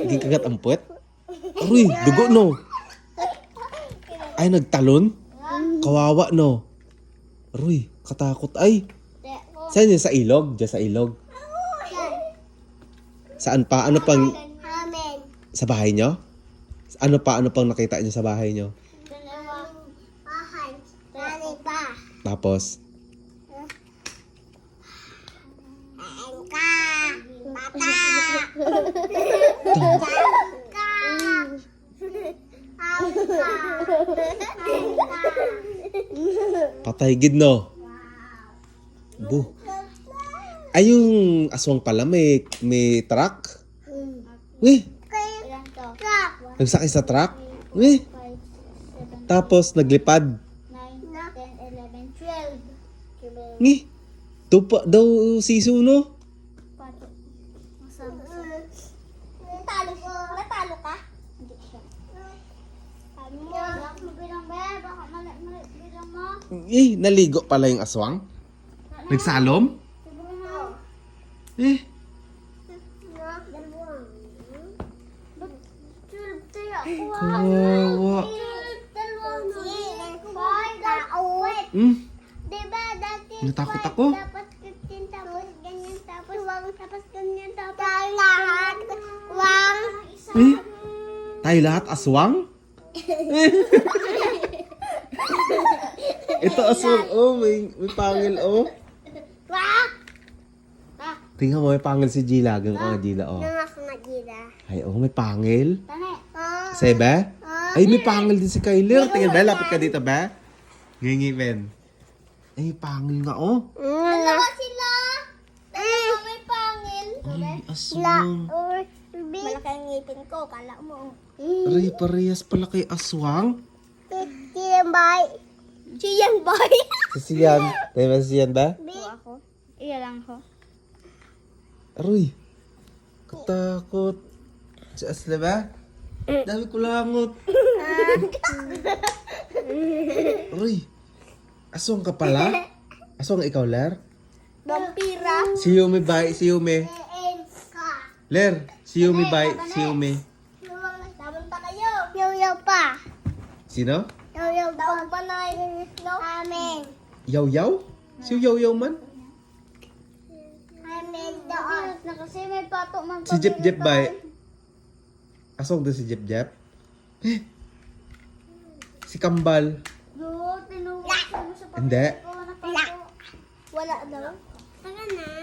Gikagat ang puwet? Aroy, dugo no. Ay, nagtalon? Kawawa no. Aroy, katakot ay. Saan yun? Sa ilog? Diyan sa ilog? Saan pa? Ano pang... Sa bahay nyo? Ano pa? Ano pang nakita nyo sa bahay nyo? Tapos? Patay gid no. Bu. Ay, yung aswang pala may truck. Weh, nagsakay sa truck. Weh, tapos naglipad. 9, 10, 11, 12. Ngi, tupa daw siso no. Natalo ka? Hindi siya. Sabi mo, mabilang ba? Baka mabilang mo. Naligo pala yung aswang. Nagsalom? Siguro na. Kawawa. Diba dati Natakot ako. dapat 15 tapos ganyan tapos wang tapos ganyan tapos lahat wang Tayo lahat aswang? Ito aswang, oh, may pangil, oh. wang Tingnan mo, may pangil si Gila. Ganun ka nga, Gila, oh. ako nagila. Ay, oh, may pangil. Tane. Sebe? Ay, may pangil din si Kyler. Tingnan, Be, lapit ka dito, Be. Ngingi, Ben. Ay, pangil nga, oh. Dalawa sila. Dalawa may pangil. Ay, aswang. Malaki ang ngipin ko, kala mo. Aray, parehas pala kay aswang. Siyang bay. Siyang bay. Si Sian. Tayo ba si Sian, ba? Ako. Iya lang ko. Aroy. Katakot. Si Asle, ba? Dami ko langot. Aroy. Aswang ka pala? Aswang ikaw, Ler? Vampira. Si Yumi, bye. Si Yumi. Ler, si Yumi, bye. Si Yumi. Laban pa kayo. Yaw-yaw pa. Sino? Yaw-yaw pa na no? Amen. Yaw-yaw? Si Yaw-yaw man? Amen doon. Na kasi may pato man. Si Jep-Jep, bye. Aswang doon si Jep-Jep? Si Kambal. Yo, tinuwag mo sa Hindi. ko na pato. Wala daw. Saka na.